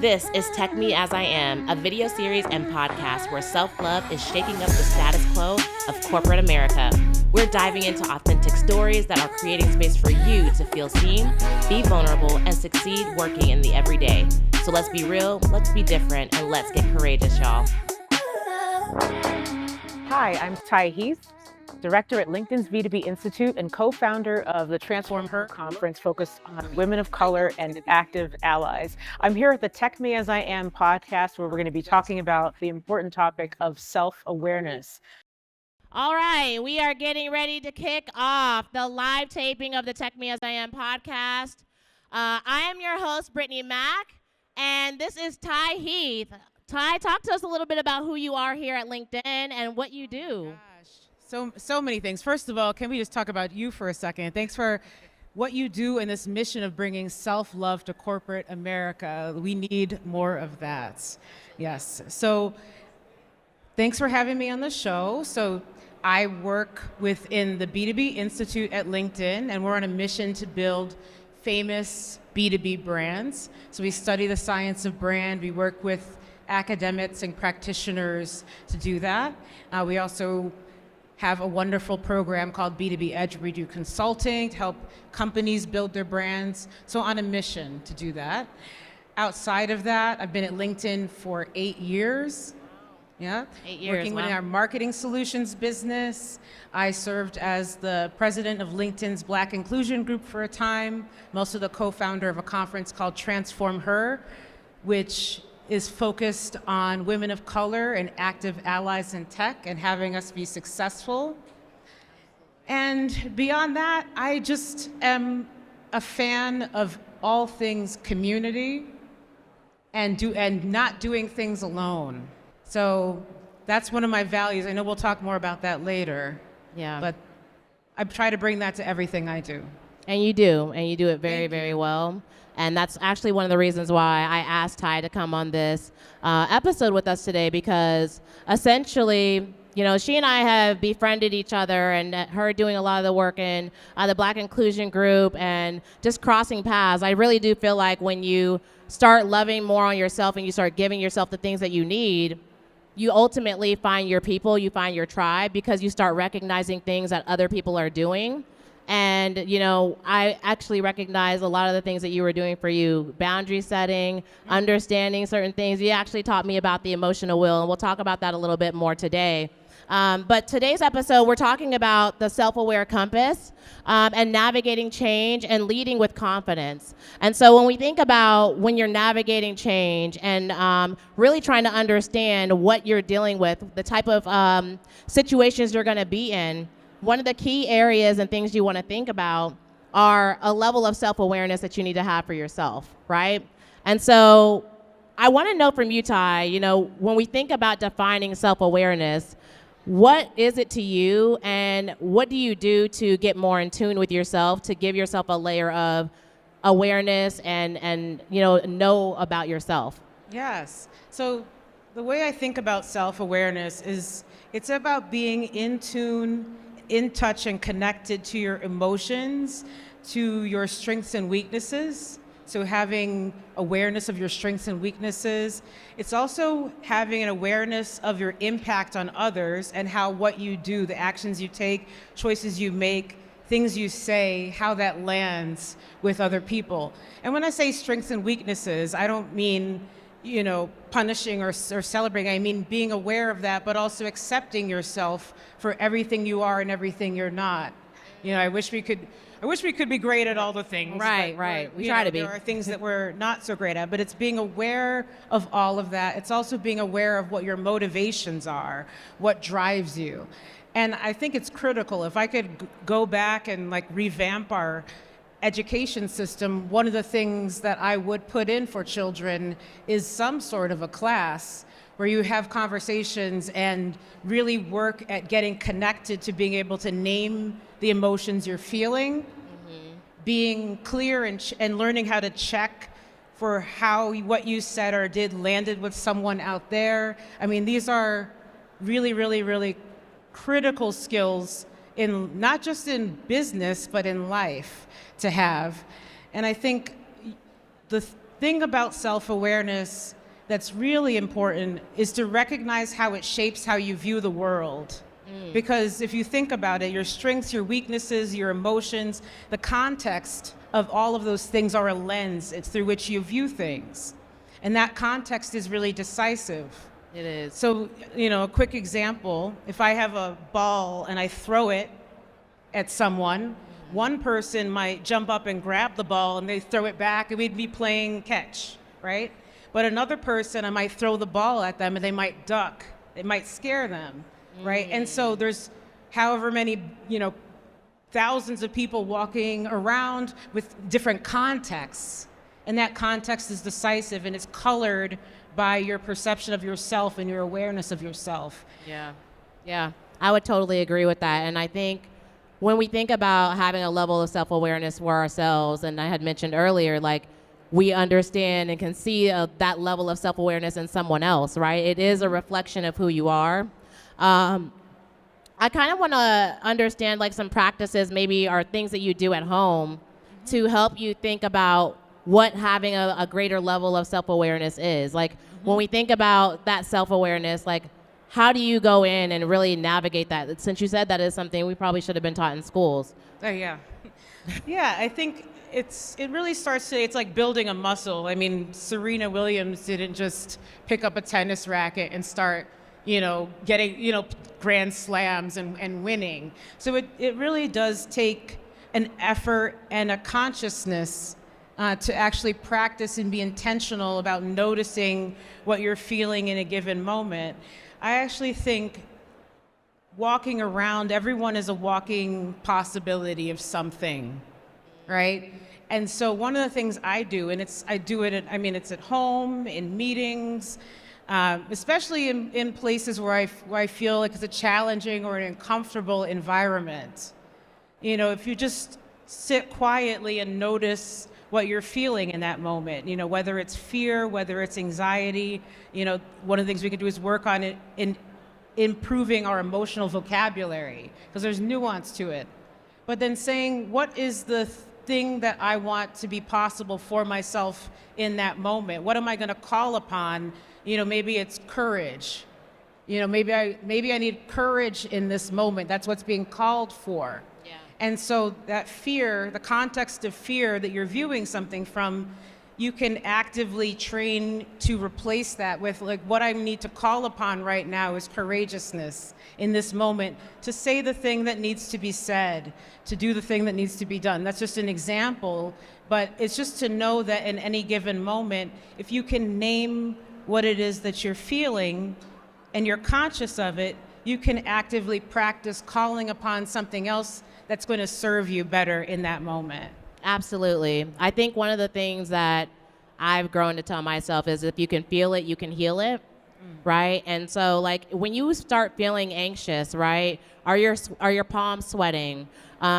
This is Tech Me As I Am, a video series and podcast where self-love is shaking up the status quo of corporate America. We're diving into authentic stories that are creating space for you to feel seen, be vulnerable, and succeed working in the everyday. So let's be real, let's be different, and let's get courageous, y'all. Hi, I'm Heath, Director at LinkedIn's B2B Institute and co-founder of the Transform Her conference focused on women of color and active allies. I'm here at the Tech Me As I Am podcast where we're going to be talking about the important topic of self-awareness. All right, we are getting ready to kick off the live taping of the Tech Me As I Am podcast. I am your host, Brittany Mack, and this is Heath. Ty, talk to us a little bit about who you are here at LinkedIn and what you do. So many things. First of all, can we just talk about you for a second? Thanks for what you do in this mission of bringing self-love to corporate America. We need more of that. Yes. So thanks for having me on the show. So I work within the B2B Institute at LinkedIn, and we're on a mission to build famous B2B brands. So we study the science of brand. We work with academics and practitioners to do that. We also have a wonderful program called B2B Edge, where we do consulting to help companies build their brands. So on a mission to do that. Outside of that, I've been at LinkedIn for 8 years. Yeah, 8 years, working within our marketing solutions business. I served as the president of LinkedIn's Black Inclusion Group for a time. I'm also the co-founder of a conference called Transform Her, which is focused on women of color and active allies in tech and having us be successful. And beyond that, I just am a fan of all things community and not doing things alone. So that's one of my values. I know we'll talk more about that later. Yeah. But I try to bring that to everything I do. And you do it very, very well. And that's actually one of the reasons why I asked Ty to come on this episode with us today, because essentially, you know, she and I have befriended each other, and her doing a lot of the work in the Black Inclusion Group and just crossing paths. I really do feel like when you start loving more on yourself and you start giving yourself the things that you need, you ultimately find your people, you find your tribe, because you start recognizing things that other people are doing. And, you know, I actually recognize a lot of the things that you were doing for you, boundary setting, understanding certain things. You actually taught me about the emotional will, and we'll talk about that a little bit more today. But today's episode, we're talking about the self-aware compass and navigating change and leading with confidence. And so when we think about when you're navigating change and really trying to understand what you're dealing with, the type of situations you're going to be in, one of the key areas and things you want to think about are a level of self-awareness that you need to have for yourself, right? And so I want to know from you, Ty, you know, when we think about defining self-awareness, what is it to you, and what do you do to get more in tune with yourself, to give yourself a layer of awareness and you know about yourself? Yes. So the way I think about self-awareness is it's about being in tune, in touch, and connected to your emotions, to your strengths and weaknesses. So having awareness of your strengths and weaknesses. It's also having an awareness of your impact on others and how what you do, the actions you take, choices you make, things you say, how that lands with other people. And when I say strengths and weaknesses, I don't mean, you know, punishing or celebrating. I mean being aware of that, but also accepting yourself for everything you are and everything you're not. You know, I wish we could be great at all the things. Right. We try to be. There are things that we're not so great at, but it's being aware of all of that. It's also being aware of what your motivations are, what drives you. And I think it's critical. If I could go back and like revamp our education system, one of the things that I would put in for children is some sort of a class where you have conversations and really work at getting connected to being able to name the emotions you're feeling, being clear and learning how to check for how what you said or did landed with someone out there. I mean, these are really, really, really critical skills in not just in business, but in life to have. And I think the thing about self-awareness that's really important is to recognize how it shapes how you view the world. Because if you think about it, your strengths, your weaknesses, your emotions, the context of all of those things are a lens. It's through which you view things. And that context is really decisive. It is. So, a quick example, if I have a ball and I throw it at someone, one person might jump up and grab the ball and they throw it back and we'd be playing catch, right? But another person, I might throw the ball at them and they might duck. It might scare them, right? And so there's however many, thousands of people walking around with different contexts. And that context is decisive and it's colored by your perception of yourself and your awareness of yourself. Yeah, I would totally agree with that. And I think when we think about having a level of self-awareness for ourselves, and I had mentioned earlier, like, we understand and can see that level of self-awareness in someone else, right? It is a reflection of who you are. I kind of want to understand like some practices maybe or things that you do at home to help you think about what having a greater level of self-awareness is. Like when we think about that self-awareness, like how do you go in and really navigate that? Since you said that is something we probably should have been taught in schools. Oh, yeah. Yeah, I think it really starts to, it's like building a muscle. I mean, Serena Williams didn't just pick up a tennis racket and start, getting, grand slams and winning. So it really does take an effort and a consciousness to actually practice and be intentional about noticing what you're feeling in a given moment. I actually think walking around, everyone is a walking possibility of something, right? And so one of the things I do, and it's at home, in meetings, especially in places where I feel like it's a challenging or an uncomfortable environment. If you just sit quietly and notice what you're feeling in that moment, whether it's fear, whether it's anxiety, one of the things we can do is work on it in improving our emotional vocabulary, because there's nuance to it. But then saying, what is the thing that I want to be possible for myself in that moment? What am I going to call upon? Maybe it's courage. Maybe I need courage in this moment. That's what's being called for. Yeah. And so that fear, the context of fear that you're viewing something from, you can actively train to replace that with like, what I need to call upon right now is courageousness in this moment, to say the thing that needs to be said, to do the thing that needs to be done. That's just an example, but it's just to know that in any given moment, if you can name what it is that you're feeling and you're conscious of it, you can actively practice calling upon something else that's going to serve you better in that moment. Absolutely. I think one of the things that I've grown to tell myself is if you can feel it, you can heal it, right? And so like when you start feeling anxious, right, are your palms sweating?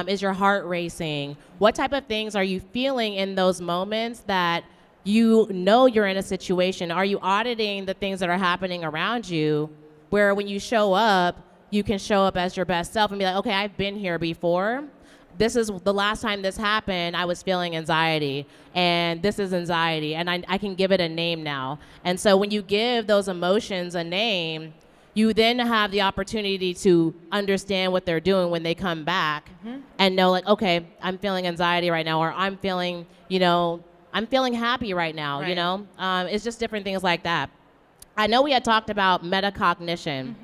Is your heart racing? What type of things are you feeling in those moments that you're in a situation? Are you auditing the things that are happening around you, where when you show up, you can show up as your best self and be like, okay, I've been here before. This is the last time this happened, I was feeling anxiety, and this is anxiety, and I can give it a name now. And so when you give those emotions a name, you then have the opportunity to understand what they're doing when they come back and know like, okay, I'm feeling anxiety right now, or I'm feeling, I'm feeling happy right now, Right. It's just different things like that. I know we had talked about metacognition.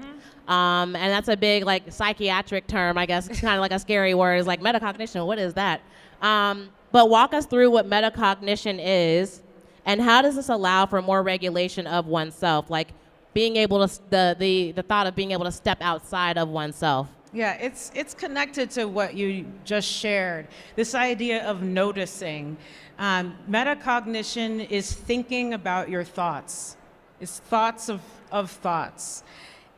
And that's a big like psychiatric term, I guess. It's kind of like a scary word. It's like metacognition. What is that? But walk us through what metacognition is, and how does this allow for more regulation of oneself? Like being able to the thought of being able to step outside of oneself. Yeah, it's connected to what you just shared. This idea of noticing. Metacognition is thinking about your thoughts. It's thoughts of thoughts.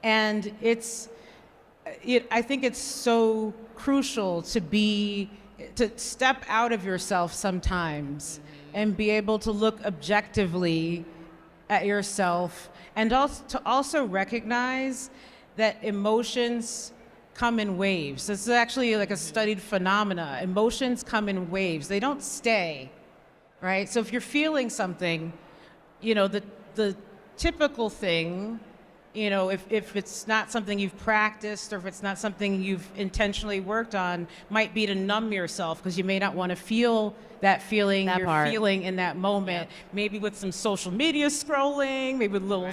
And I think it's so crucial to step out of yourself sometimes and be able to look objectively at yourself, and also recognize that emotions come in waves. This is actually like a studied phenomena. Emotions come in waves. They don't stay. right? So if you're feeling something, the typical thing, if it's not something you've practiced or if it's not something you've intentionally worked on, might be to numb yourself because you may not want to feel that feeling feeling in that moment. Yeah. Maybe with some social media scrolling, maybe with little,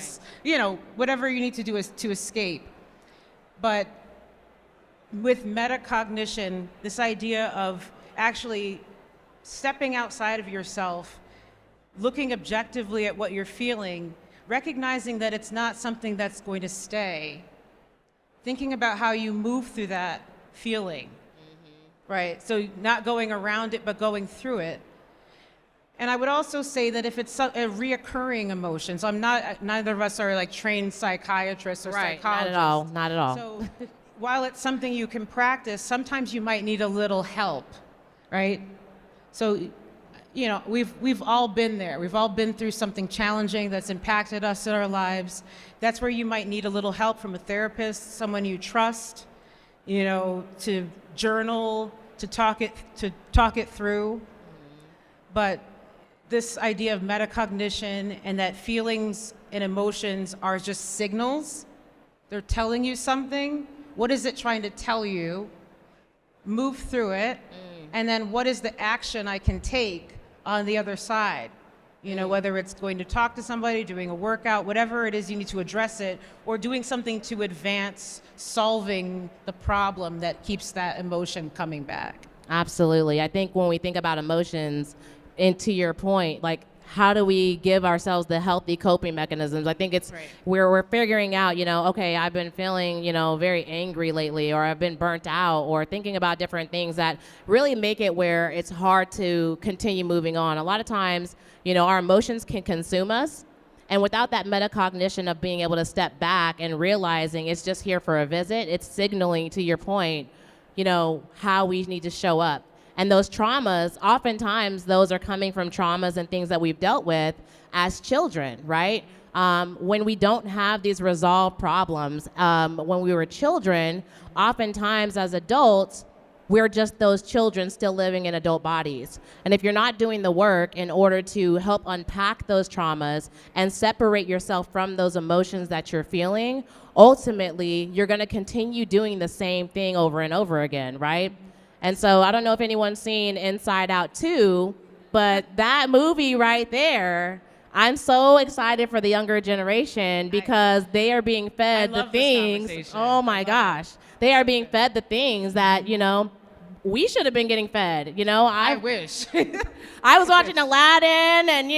whatever you need to do is to escape. But with metacognition, this idea of actually stepping outside of yourself, looking objectively at what you're feeling, recognizing that it's not something that's going to stay, thinking about how you move through that feeling, right? So not going around it, but going through it. And I would also say that if it's a reoccurring emotion, so neither of us are like trained psychiatrists or psychologists. Not at all. So while it's something you can practice, sometimes you might need a little help, right? So, we've all been there. We've all been through something challenging that's impacted us in our lives. That's where you might need a little help from a therapist, someone you trust, to journal, to talk it through. But this idea of metacognition and that feelings and emotions are just signals. They're telling you something. What is it trying to tell you? Move through it. And then what is the action I can take on the other side? Whether it's going to talk to somebody, doing a workout, whatever it is you need to address it, or doing something to advance solving the problem that keeps that emotion coming back. Absolutely. I think when we think about emotions, and to your point, like, how do we give ourselves the healthy coping mechanisms? I think it's we're figuring out, okay, I've been feeling, very angry lately, or I've been burnt out, or thinking about different things that really make it where it's hard to continue moving on. A lot of times, our emotions can consume us. And without that metacognition of being able to step back and realizing it's just here for a visit, it's signaling, to your point, how we need to show up. And those traumas, oftentimes those are coming from traumas and things that we've dealt with as children, right? When we don't have these resolved problems, when we were children, oftentimes as adults, we're just those children still living in adult bodies. And if you're not doing the work in order to help unpack those traumas and separate yourself from those emotions that you're feeling, ultimately, you're gonna continue doing the same thing over and over again, right? And so I don't know if anyone's seen Inside Out 2, but that movie right there, I'm so excited for the younger generation because they are being fed the things. Oh my gosh. They are being fed the things that, we should have been getting fed. I wish. I was watching Aladdin and,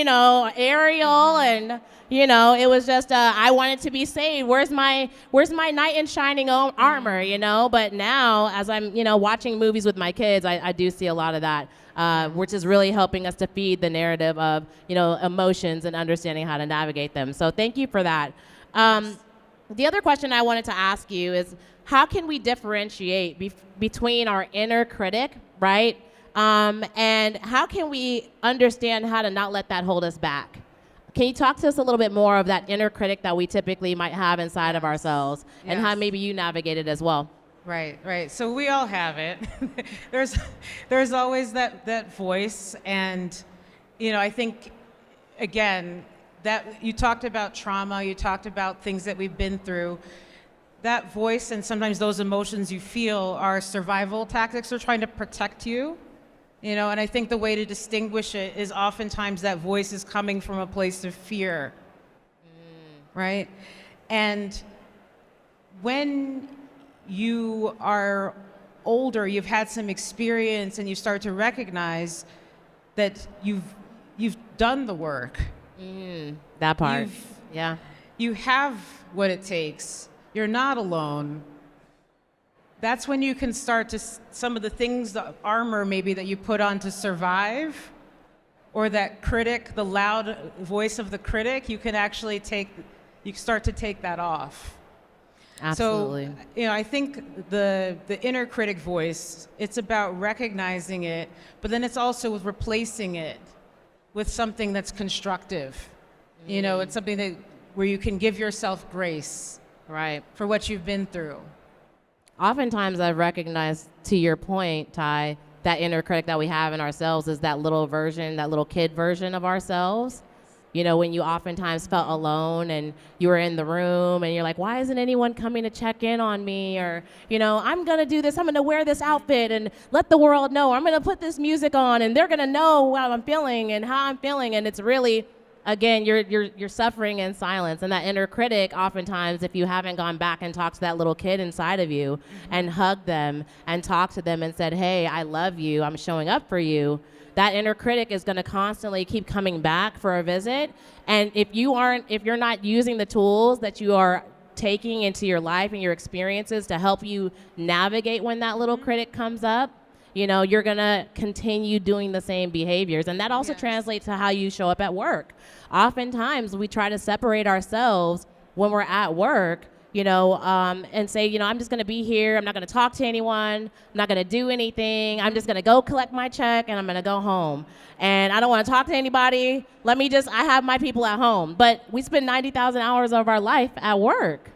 Ariel and, it was just, I wanted to be saved. Where's my knight in shining armor, But now, as I'm, watching movies with my kids, I do see a lot of that, which is really helping us to feed the narrative of, emotions and understanding how to navigate them. So thank you for that. The other question I wanted to ask you is, how can we differentiate between our inner critic, right? And how can we understand how to not let that hold us back? Can you talk to us a little bit more of that inner critic that we typically might have inside of ourselves and how maybe you navigate it as well? Right. So we all have it. There's always that voice. And, I think, again, that you talked about trauma, you talked about things that we've been through. That voice and sometimes those emotions you feel are survival tactics. They're trying to protect you. And I think the way to distinguish it is oftentimes that voice is coming from a place of fear, right? And when you are older, you've had some experience, and you start to recognize that you've done the work. That part, You have what it takes. You're not alone. That's when you can start to, some of the things, the armor maybe that you put on to survive, or that critic, the loud voice of the critic, you can actually you start to take that off. Absolutely. So, I think the inner critic voice, it's about recognizing it, but then it's also with replacing it with something that's constructive. It's something where you can give yourself grace. Right. For what you've been through. Oftentimes I've recognized, to your point, Ty, that inner critic that we have in ourselves is that little version, that little kid version of ourselves. You know, when you oftentimes felt alone and you were in the room and you're like, why isn't anyone coming to check in on me? Or, you know, I'm going to do this. I'm going to wear this outfit and let the world know. I'm going to put this music on and they're going to know how I'm feeling and how I'm feeling. And it's really, again, you're suffering in silence. And that inner critic, oftentimes, if you haven't gone back and talked to that little kid inside of you and hugged them and talked to them and said, hey, I love you. I'm showing up for you. That inner critic is going to constantly keep coming back for a visit. And if you're not using the tools that you are taking into your life and your experiences to help you navigate when that little critic comes up, you know, you're going to continue doing the same behaviors. And that also translates to how you show up at work. Oftentimes, we try to separate ourselves when we're at work, you know, and say, you know, I'm just going to be here. I'm not going to talk to anyone. I'm not going to do anything. I'm just going to go collect my check and I'm going to go home. And I don't want to talk to anybody. I have my people at home. But we spend 90,000 hours of our life at work.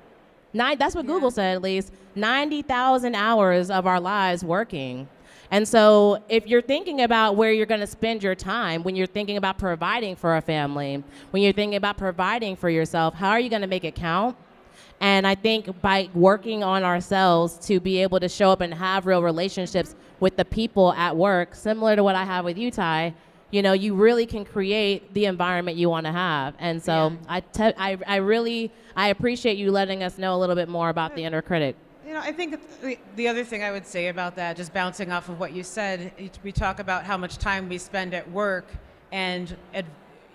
That's what Google said, at least. 90,000 hours of our lives working. And so if you're thinking about where you're going to spend your time, when you're thinking about providing for a family, when you're thinking about providing for yourself, how are you going to make it count? And I think by working on ourselves to be able to show up and have real relationships with the people at work, similar to what I have with you, Ty, you know, you really can create the environment you want to have. And so I appreciate you letting us know a little bit more about the inner critic. You know, I think the other thing I would say about that, just bouncing off of what you said, we talk about how much time we spend at work, and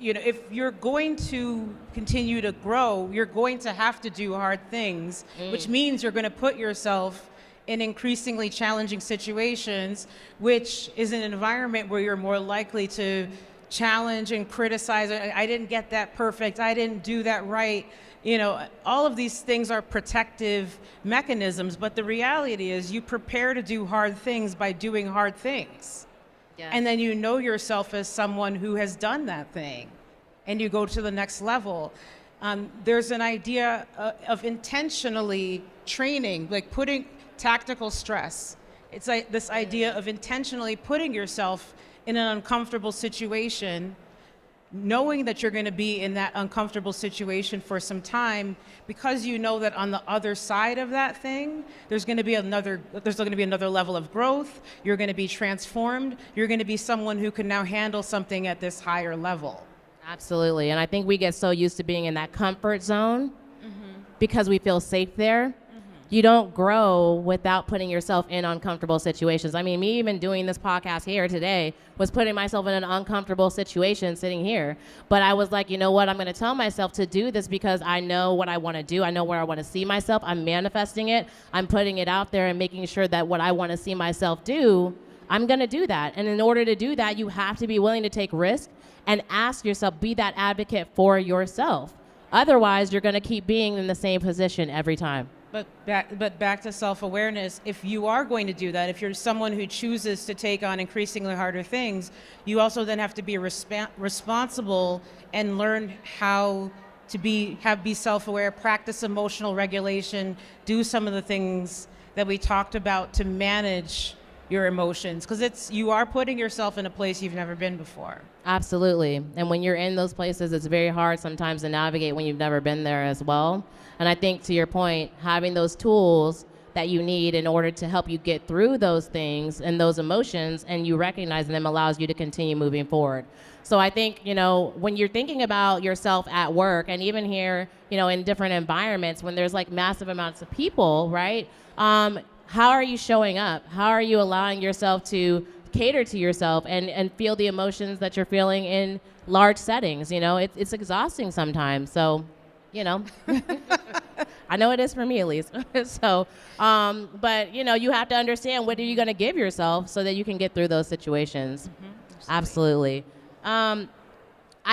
you know, if you're going to continue to grow, you're going to have to do hard things, which means you're going to put yourself in increasingly challenging situations, which is an environment where you're more likely to challenge and criticize. I didn't get that perfect. I didn't do that right. You know, all of these things are protective mechanisms, but the reality is you prepare to do hard things by doing hard things. Yes. And then you know yourself as someone who has done that thing, and you go to the next level. There's an idea of intentionally training, like putting tactical stress. It's like this idea of intentionally putting yourself in an uncomfortable situation, knowing that you're going to be in that uncomfortable situation for some time, because you know that on the other side of that thing, there's going to be another level of growth. You're going to be transformed. You're going to be someone who can now handle something at this higher level. Absolutely. And I think we get so used to being in that comfort zone because we feel safe there. You don't grow without putting yourself in uncomfortable situations. I mean, me even doing this podcast here today was putting myself in an uncomfortable situation sitting here. But I was like, you know what? I'm going to tell myself to do this because I know what I want to do. I know where I want to see myself. I'm manifesting it. I'm putting it out there and making sure that what I want to see myself do, I'm going to do that. And in order to do that, you have to be willing to take risks and ask yourself, be that advocate for yourself. Otherwise, you're going to keep being in the same position every time. But back to self-awareness, if you are going to do that, if you're someone who chooses to take on increasingly harder things, you also then have to be responsible and learn how to be self-aware, practice emotional regulation, do some of the things that we talked about to manage your emotions, because you are putting yourself in a place you've never been before. Absolutely. And when you're in those places, it's very hard sometimes to navigate when you've never been there as well. And I think, to your point, having those tools that you need in order to help you get through those things and those emotions, and you recognizing them, allows you to continue moving forward. So I think, you know, when you're thinking about yourself at work, and even here, you know, in different environments, when there's like massive amounts of people, right? How are you showing up? How are you allowing yourself to cater to yourself and feel the emotions that you're feeling in large settings? You know, it's exhausting sometimes. So, you know, I know it is for me at least. So, but, you know, you have to understand what are you going to give yourself so that you can get through those situations. Absolutely. I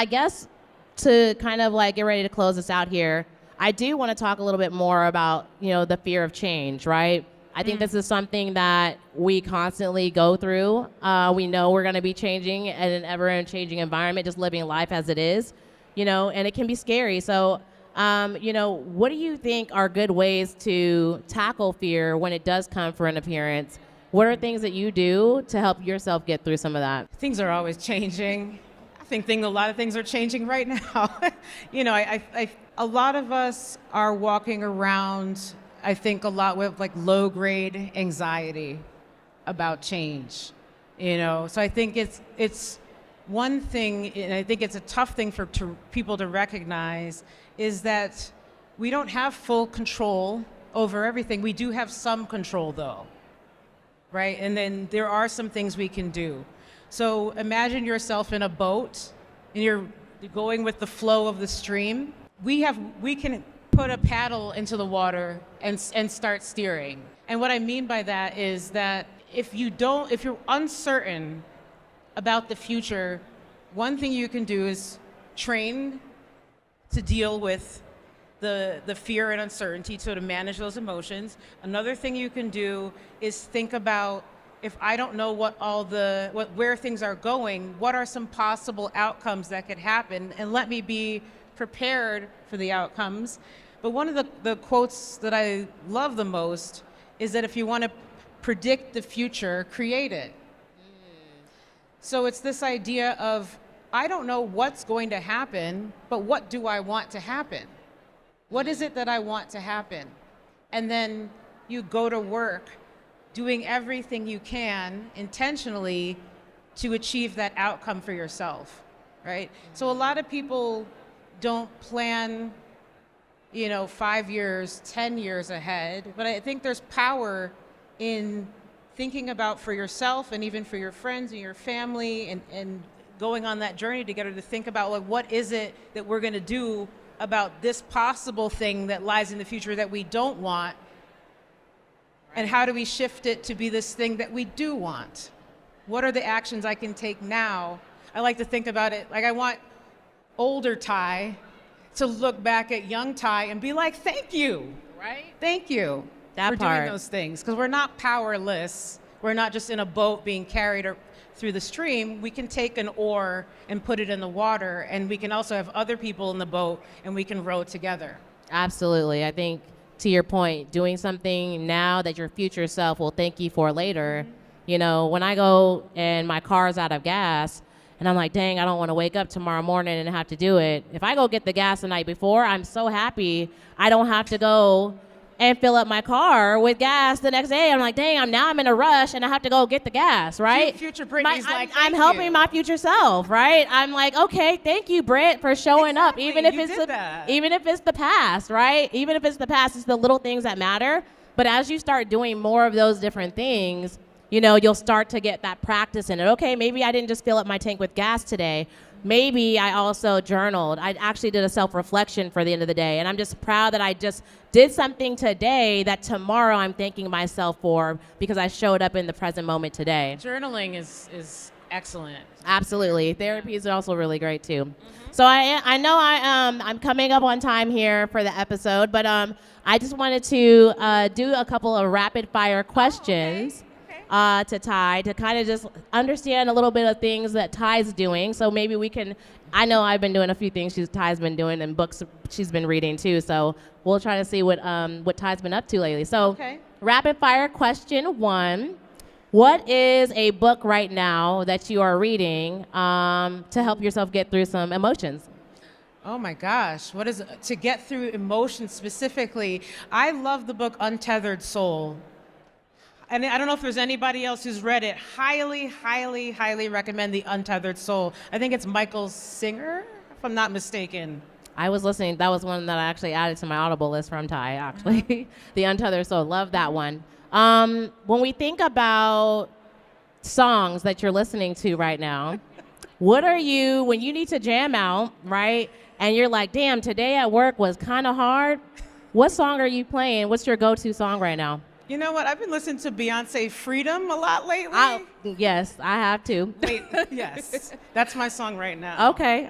guess to kind of like get ready to close this out here, I do want to talk a little bit more about, you know, the fear of change, right? I think this is something that we constantly go through. We know we're going to be changing in an ever-changing environment, just living life as it is, you know, and it can be scary. So, you know, what do you think are good ways to tackle fear when it does come for an appearance What are things that you do to help yourself get through some of that? Things are always changing. I think a lot of things are changing right now. A lot of us are walking around, I think, a lot with like low-grade anxiety about change. So I think it's one thing, and I think it's a tough thing for people to recognize, is that we don't have full control over everything. We do have some control, though, right? And then there are some things we can do. So imagine yourself in a boat, and you're going with the flow of the stream. We can put a paddle into the water and start steering. And what I mean by that is that if you're uncertain about the future, one thing you can do is train to deal with the fear and uncertainty, so to manage those emotions. Another thing you can do is think about, if I don't know where things are going, what are some possible outcomes that could happen, and let me be prepared for the outcomes. But one of the quotes that I love the most is that if you want to predict the future, create it. So it's this idea of, I don't know what's going to happen, but what do I want to happen? What is it that I want to happen? And then you go to work doing everything you can intentionally to achieve that outcome for yourself, right? So a lot of people don't plan, 5 years, 10 years ahead, but I think there's power in thinking about for yourself and even for your friends and your family, and going on that journey together to think about, like, what is it that we're going to do about this possible thing that lies in the future that we don't want, and how do we shift it to be this thing that we do want? What are the actions I can take now? I like to think about it like, I want older Ty to look back at young Ty and be like, thank you, Right? thank you That for part. doing those things, because we're not powerless. We're not just in a boat being carried through the stream. We can take an oar and put it in the water, and we can also have other people in the boat, and we can row together. Absolutely. I think, to your point, doing something now that your future self will thank you for later. When I go and my car's out of gas, and I'm like, dang, I don't want to wake up tomorrow morning and have to do it. If I go get the gas the night before, I'm so happy I don't have to go and fill up my car with gas the next day. I'm like, dang, I'm in a rush and I have to go get the gas, right? Future Brittany's I'm "Thank helping you." my future self, right? I'm like, okay, thank you, Britt, for showing up, Exactly, even if you it's did that. even if it's the past, right? Even if it's the past, it's the little things that matter. But as you start doing more of those different things, you'll start to get that practice in it. Okay, maybe I didn't just fill up my tank with gas today. Maybe I also journaled. I actually did a self-reflection for the end of the day. And I'm just proud that I just did something today that tomorrow I'm thanking myself for, because I showed up in the present moment today. Journaling is excellent. Absolutely. Therapy is also really great too. So I know I'm coming up on time here for the episode, but I just wanted to do a couple of rapid fire questions. To Ty, to kind of just understand a little bit of things that Ty's doing. So maybe we can, I know I've been doing a few things Ty's been doing, and books she's been reading too. So we'll try to see what Ty's been up to lately. So rapid fire question 1. What is a book right now that you are reading to help yourself get through some emotions? Oh my gosh, what is to get through emotions specifically? I love the book Untethered Soul. And I don't know if there's anybody else who's read it. Highly, highly, highly recommend The Untethered Soul. I think it's Michael Singer, if I'm not mistaken. I was listening. That was one that I actually added to my Audible list from Ty, actually. The Untethered Soul. Love that one. When we think about songs that you're listening to right now, when you need to jam out, right, and you're like, damn, today at work was kind of hard, what song are you playing? What's your go-to song right now? You know what? I've been listening to Beyonce Freedom a lot lately. Yes, I have to. Yes. That's my song right now. Okay.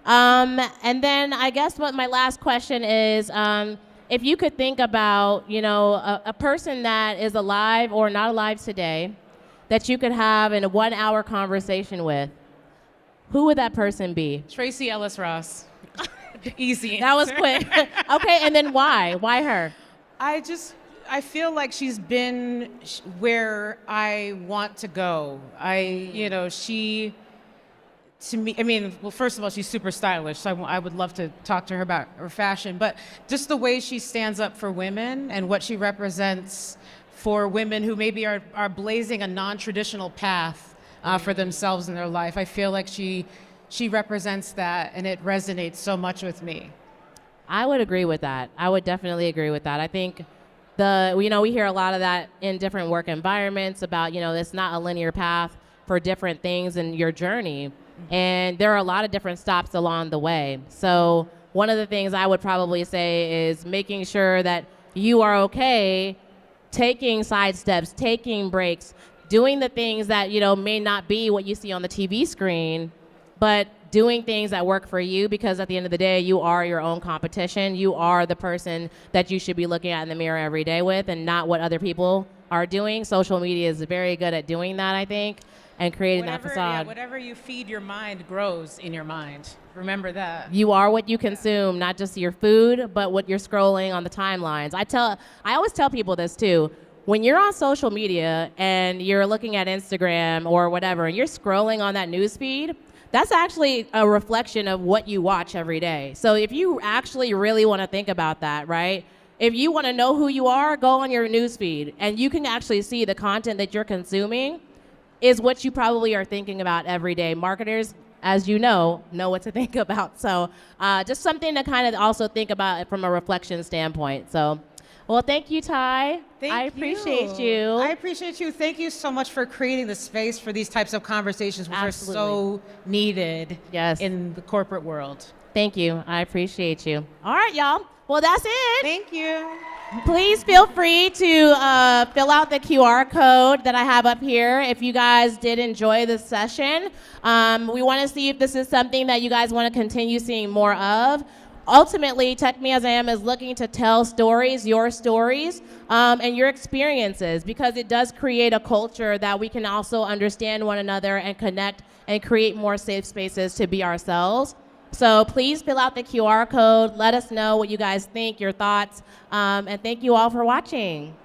And then I guess what my last question is, if you could think about, a person that is alive or not alive today that you could have in a 1-hour conversation with, who would that person be? Tracy Ellis Ross. Easy That was answer. quick. Okay, and then why? Why her? I feel like she's been where I want to go. She, to me, I mean, well, first of all, she's super stylish, so I would love to talk to her about her fashion, but just the way she stands up for women and what she represents for women who maybe are blazing a non-traditional path for themselves in their life. I feel like she represents that, and it resonates so much with me. I would agree with that. I would definitely agree with that. I think we hear a lot of that in different work environments about, it's not a linear path for different things in your journey. And there are a lot of different stops along the way. So one of the things I would probably say is making sure that you are okay taking side steps, taking breaks, doing the things that, may not be what you see on the TV screen, but doing things that work for you, because at the end of the day, you are your own competition. You are the person that you should be looking at in the mirror every day with, and not what other people are doing. Social media is very good at doing that, I think, and creating that facade. Yeah, whatever you feed your mind grows in your mind. Remember that. You are what you consume, not just your food, but what you're scrolling on the timelines. I always tell people this too. When you're on social media and you're looking at Instagram or whatever, and you're scrolling on that news feed, that's actually a reflection of what you watch every day. So if you actually really want to think about that, right? If you want to know who you are, go on your news feed, and you can actually see the content that you're consuming is what you probably are thinking about every day. Marketers, as you know what to think about. So just something to kind of also think about from a reflection standpoint. So, well, thank you, Ty. I appreciate you. I appreciate you. Thank you so much for creating the space for these types of conversations, which Absolutely. are so needed Yes. in the corporate world. Thank you. I appreciate you. All right, y'all. Well, that's it. Thank you. Please feel free to fill out the QR code that I have up here if you guys did enjoy this session. We want to see if this is something that you guys want to continue seeing more of. Ultimately, Tech Me As I Am is looking to tell stories, your stories, and your experiences, because it does create a culture that we can also understand one another and connect and create more safe spaces to be ourselves. So please fill out the QR code. Let us know what you guys think, your thoughts, and thank you all for watching.